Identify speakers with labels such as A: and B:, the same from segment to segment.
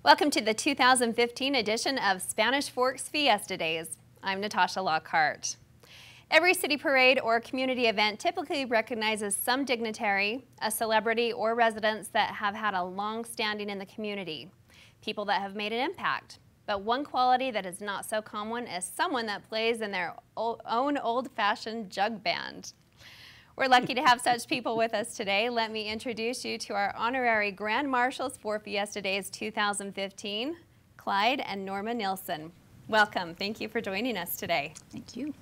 A: Welcome to the 2015 edition of Spanish Fork's Fiesta Days. I'm Natasha Lockhart. Every city parade or community event typically recognizes some dignitary, a celebrity, or residents that have had a long standing in the community, people that have made an impact. But one quality that is not so common is someone that plays in their own old-fashioned jug band. We're lucky to have such people with us today. Let me introduce you to our honorary Grand Marshals for Fiesta Days 2015, Clyde and Norma Nilsson. Welcome. Thank you for joining us today.
B: Thank you.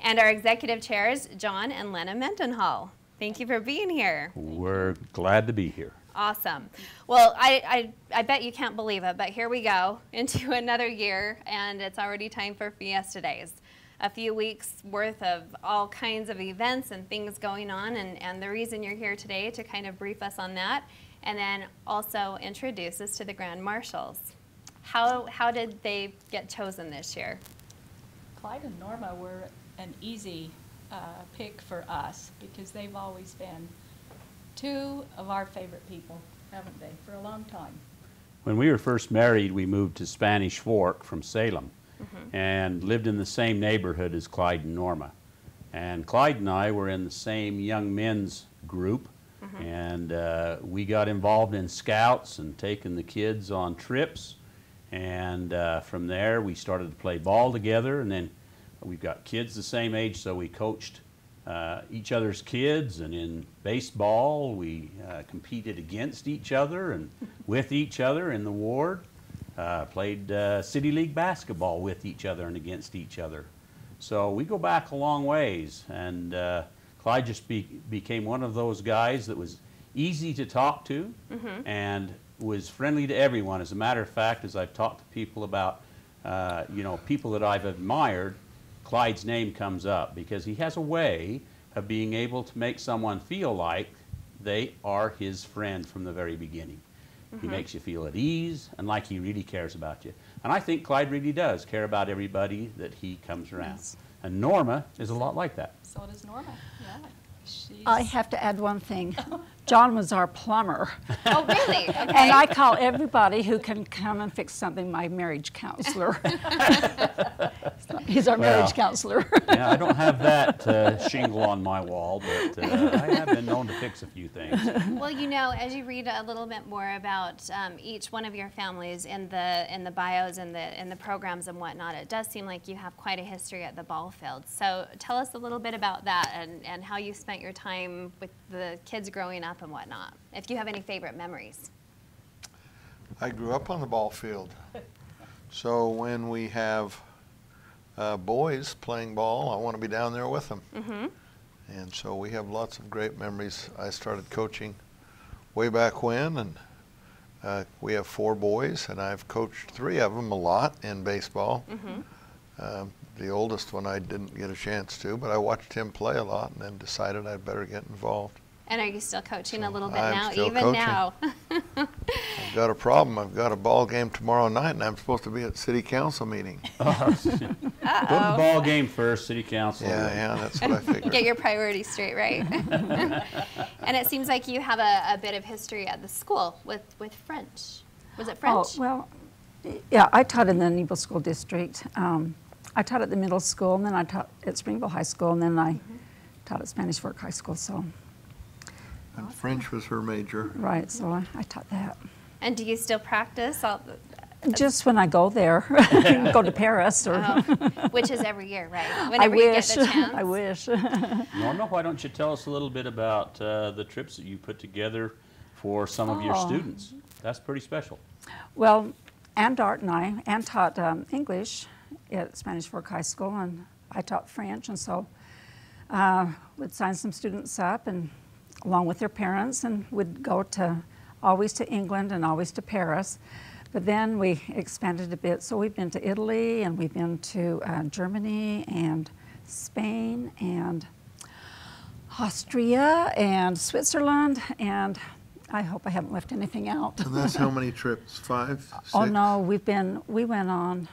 A: And our executive chairs, John and Lena Mendenhall. Thank you for being here.
C: We're glad to be here.
A: Awesome. Well, I bet you can't believe it, but here we go into another year, and it's already time for Fiesta Days. A few weeks worth of all kinds of events and things going on, and the reason you're here today to kind of brief us on that, and then also introduce us to the Grand Marshals. How did they get chosen this year?
B: Clyde and Norma were an easy pick for us because they've always been two of our favorite people, haven't they, for a long time.
C: When we were first married, we moved to Spanish Fork from Salem and lived in the same neighborhood as Clyde and Norma. And Clyde and I were in the same young men's group, and we got involved in scouts and taking the kids on trips. And from there, we started to play ball together, and then we've got kids the same age, so we coached each other's kids, and in baseball, we competed against each other and with each other in the ward. Played City League basketball with each other and against each other. So we go back a long ways, and Clyde just became one of those guys that was easy to talk to and was friendly to everyone. As a matter of fact, as I've talked to people about, people that I've admired, Clyde's name comes up because he has a way of being able to make someone feel like they are his friend from the very beginning. He makes you feel at ease and like he really cares about you. And I think Clyde really does care about everybody that he comes around. Yes. And Norma is a lot like that.
B: So does Norma, yeah.
D: I have to add one thing. John was our plumber.
A: Oh, really? Okay.
D: And I call everybody who can come and fix something my marriage counselor. He's our marriage counselor.
C: Yeah, I don't have that shingle on my wall, but I have been known to fix a few things.
A: Well, as you read a little bit more about each one of your families in the bios and in the programs and whatnot, it does seem like you have quite a history at the ball field. So tell us a little bit about that and how you spent your time with the kids growing up and whatnot, if you have any favorite memories.
E: I grew up on the ball field. So when we have boys playing ball, I want to be down there with them. And so we have lots of great memories. I started coaching way back when, and we have 4 boys, and I've coached 3 of them a lot in baseball. The oldest one I didn't get a chance to, but I watched him play a lot and then decided I'd better get involved.
A: And are you still coaching a little bit
E: I'm
A: now,
E: still
A: even
E: coaching.
A: now?
E: I've got a problem. I've got a ball game tomorrow night, and I'm supposed to be at city council meeting.
C: Go to the ball game first, city council.
E: Yeah, that's what I figured.
A: Get your priorities straight, right? And it seems like you have a bit of history at the school with French. Was it French?
D: Oh, well, yeah, I taught in the Nebo School District. I taught at the middle school, and then I taught at Springville High School, and then I taught at Spanish Fork High School. So.
E: And French was her major.
D: Right, so I taught that.
A: And do you still practice?
D: Just when I go there, go to Paris. Or
A: which is every year, right?
D: I wish.
A: You get the chance.
D: I wish.
C: Norma, why don't you tell us a little bit about the trips that you put together for some of your students? That's pretty special.
D: Well, Ann Dart and Ann taught English at Spanish Fork High School, and I taught French, and so we'd sign some students up and along with their parents, and would go always to England and always to Paris. But then we expanded a bit, so we've been to Italy, and we've been to Germany and Spain and Austria and Switzerland, and I hope I haven't left anything out.
E: And that's how many trips? 5, 6?
D: Oh no, we went on,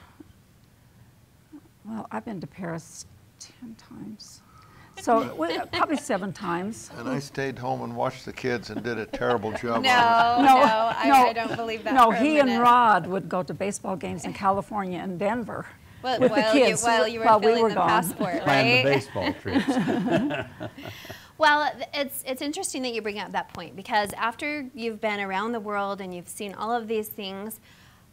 D: well, I've been to Paris 10 times. So probably 7 times.
E: And I stayed home and watched the kids and did a terrible job.
A: No,
E: on
A: I don't believe that.
D: No,
A: for a
D: he and
A: minute.
D: Rod would go to baseball games in California and Denver
A: Well,
D: with the kids
A: while you were
D: while we
A: filling
D: were
A: the
D: gone.
A: passport,
C: Plan the
A: right?
C: baseball trips.
A: Well, it's interesting that you bring up that point, because after you've been around the world and you've seen all of these things,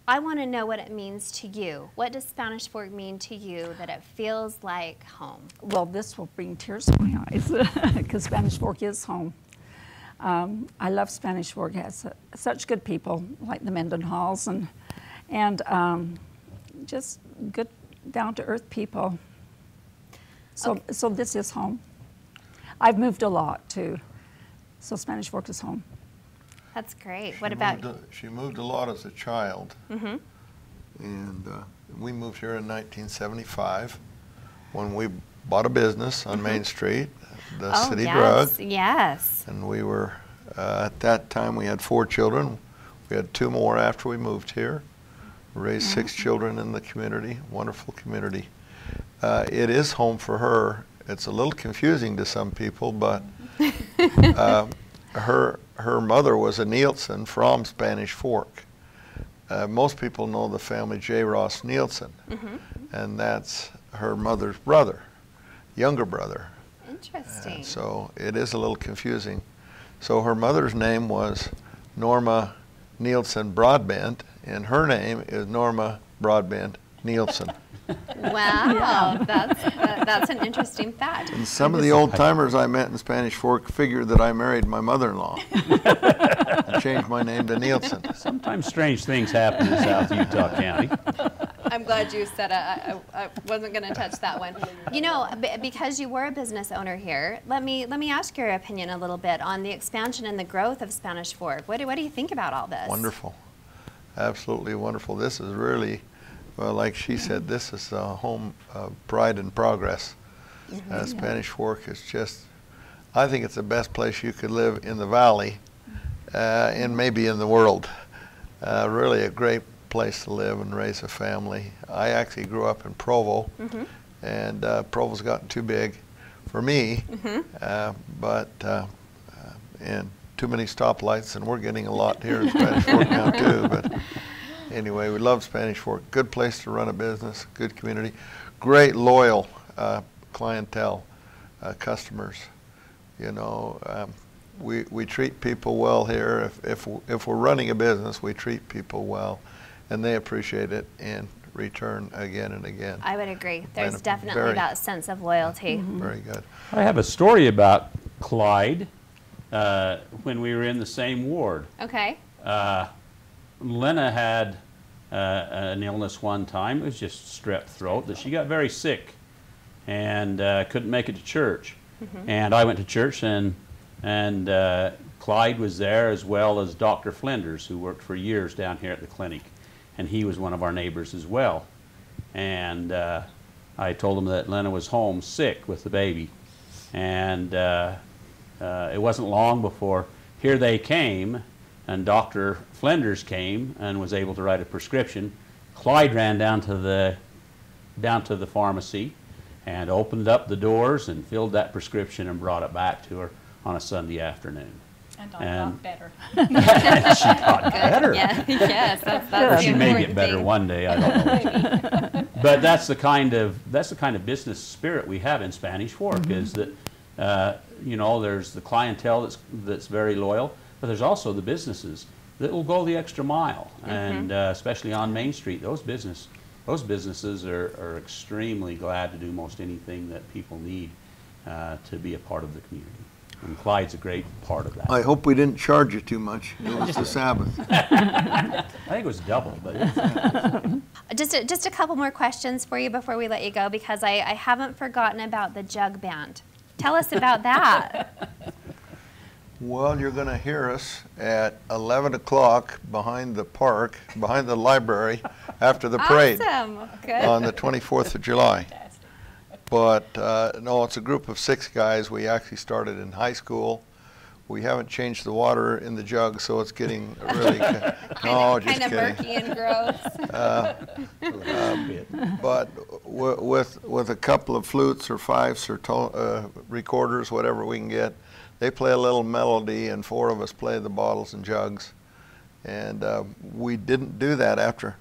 A: I want to know what it means to you. What does Spanish Fork mean to you that it feels like home?
D: Well, this will bring tears to my eyes because Spanish Fork is home. I love Spanish Fork. It has such good people like the Mendenhalls and just good, down-to-earth people. So,
A: Okay.
D: so this is home. I've moved a lot too, so Spanish Fork is home.
A: That's great. What about
E: She moved a lot as a child. And we moved here in 1975 when we bought a business on Main Street, the
A: Oh,
E: City
A: yes,
E: Drug.
A: yes.
E: And we were, at that time, we had 4 children. We had 2 more after we moved here. Raised 6 children in the community, wonderful community. It is home for her. It's a little confusing to some people, but her mother was a Nielsen from Spanish Fork. Most people know the family J. Ross Nielsen, and that's her mother's brother, younger brother.
A: Interesting.
E: And so it is a little confusing. So her mother's name was Norma Nielsen Broadbent, and her name is Norma Broadbent Nielsen.
A: Wow, that's an interesting fact.
E: And some of the old timers I met in Spanish Fork figured that I married my mother-in-law and changed my name to Nielsen.
C: Sometimes strange things happen in South Utah County.
A: I'm glad you said it. I wasn't going to touch that one. You know, because you were a business owner here, let me ask your opinion a little bit on the expansion and the growth of Spanish Fork. What do you think about all this?
E: Wonderful, absolutely wonderful. This is really, well, like she said, this is a home of pride and progress. Spanish Fork is just, I think it's the best place you could live in the valley and maybe in the world. Really a great place to live and raise a family. I actually grew up in Provo, and Provo's gotten too big for me, and too many stoplights, and we're getting a lot here in Spanish Fork now too. But anyway, we love Spanish Fork. Good place to run a business, good community, great loyal clientele, customers. You know, we treat people well here. If we're running a business, we treat people well, and they appreciate it and return again and again.
A: I would agree. There's
E: And
A: definitely
E: very-
A: that sense of loyalty.
E: Very good.
C: I have a story about Clyde when we were in the same ward.
A: Okay.
C: Lena had an illness one time. It was just strep throat that she got very sick and couldn't make it to church. And I went to church, and Clyde was there, as well as Dr. Flinders, who worked for years down here at the clinic. And he was one of our neighbors as well. And I told him that Lena was home sick with the baby. And it wasn't long before here they came, and Dr. Flinders came and was able to write a prescription. Clyde ran down to the pharmacy and opened up the doors and filled that prescription and brought it back to her on a Sunday afternoon.
B: And I got better.
C: She got better.
A: Yeah. Yes, that's
C: She
A: the
C: may
A: important
C: get better
A: thing.
C: one day. I don't know. But that's the kind of business spirit we have in Spanish Fork. Is that you know, there's the clientele that's very loyal, but there's also the businesses that will go the extra mile, and especially on Main Street, those businesses are extremely glad to do most anything that people need to be a part of the community. And Clyde's a great part of that.
E: I hope we didn't charge you too much. It was the Sabbath.
C: I think it was double, but
A: Just a couple more questions for you before we let you go, because I haven't forgotten about the jug band. Tell us about that.
E: Well, you're going to hear us at 11 o'clock behind the park, behind the library, after the parade
A: Awesome. Good.
E: on the 24th of July.
B: Fantastic.
E: But no, it's a group of 6 guys. We actually started in high school. We haven't changed the water in the jug, so it's getting really, no, just
A: kind of
E: kidding.
A: murky and gross.
E: But with a couple of flutes or fifes or recorders, whatever we can get, they play a little melody, and 4 of us play the bottles and jugs. And we didn't do that after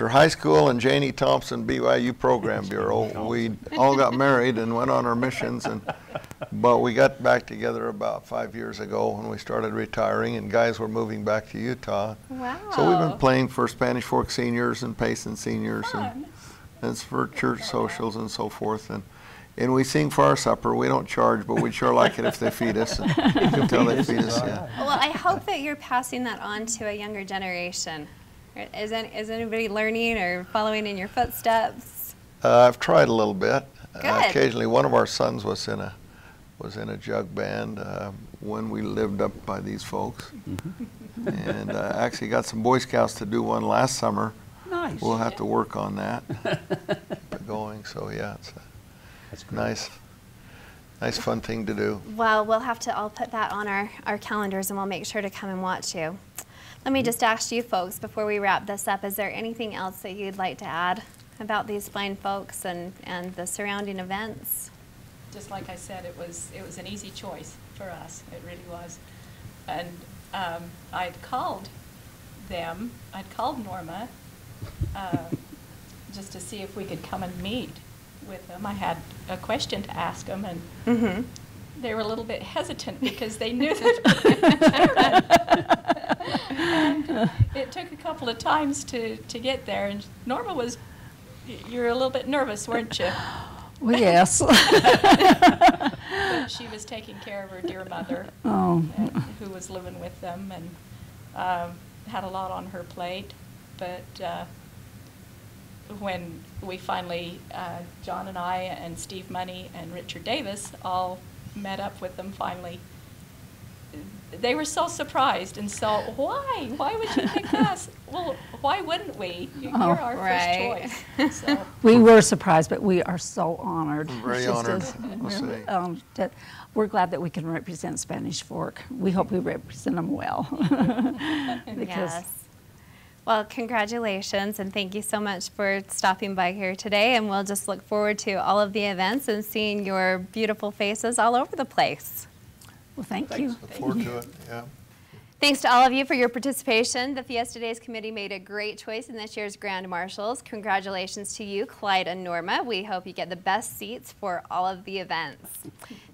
E: high school and Janie Thompson BYU Program Bureau. We all got married and went on our missions, but we got back together about 5 years ago when we started retiring, and guys were moving back to Utah.
A: Wow.
E: So we've been playing for Spanish Fork seniors and Payson seniors, and it's for church socials and so forth. And we sing for our supper. We don't charge, but we'd sure like it if they feed us. And you can tell they feed us, yeah.
A: Well, I hope that you're passing that on to a younger generation. Is anybody learning or following in your footsteps?
E: I've tried a little bit.
A: Good.
E: Occasionally, one of our sons was in a jug band when we lived up by these folks, and actually got some Boy Scouts to do one last summer.
C: Nice.
E: We'll have to work on that. Going, so yeah, it's
C: That's great.
E: nice fun thing to do.
A: Well, we'll have to all put that on our calendars, and we'll make sure to come and watch you. Let me just ask you folks before we wrap this up, is there anything else that you'd like to add about these fine folks and the surrounding events?
B: Just like I said, it was an easy choice for us. It really was. And I'd called Norma just to see if we could come and meet with them. I had a question to ask them, and they were a little bit hesitant because they knew that. And it took a couple of times to get there, and Norma was, you were a little bit nervous, weren't you?
D: Well, yes.
B: But she was taking care of her dear mother, who was living with them, and had a lot on her plate. But when we finally, John and I and Steve Money and Richard Davis all met up with them finally, they were so surprised and so, why? Why would you pick us? Well, why wouldn't we? You're our
A: right.
B: first choice. So.
D: We were surprised, but we are so honored.
E: Very honored, I'll say.
D: That we're glad that we can represent Spanish Fork. We hope we represent them well.
A: Yes. Well, congratulations, and thank you so much for stopping by here today, and we'll just look forward to all of the events and seeing your beautiful faces all over the place.
D: Well, thank you.
E: Look forward to it, yeah.
A: Thanks to all of you for your participation. The Fiesta Days Committee made a great choice in this year's Grand Marshals. Congratulations to you, Clyde and Norma. We hope you get the best seats for all of the events.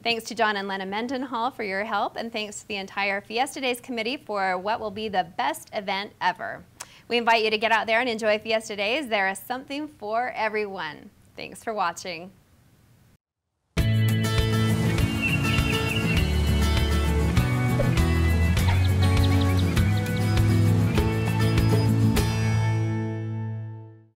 A: Thanks to John and Lena Mendenhall for your help, and thanks to the entire Fiesta Days Committee for what will be the best event ever. We invite you to get out there and enjoy Fiesta Days. There is something for everyone. Thanks for watching.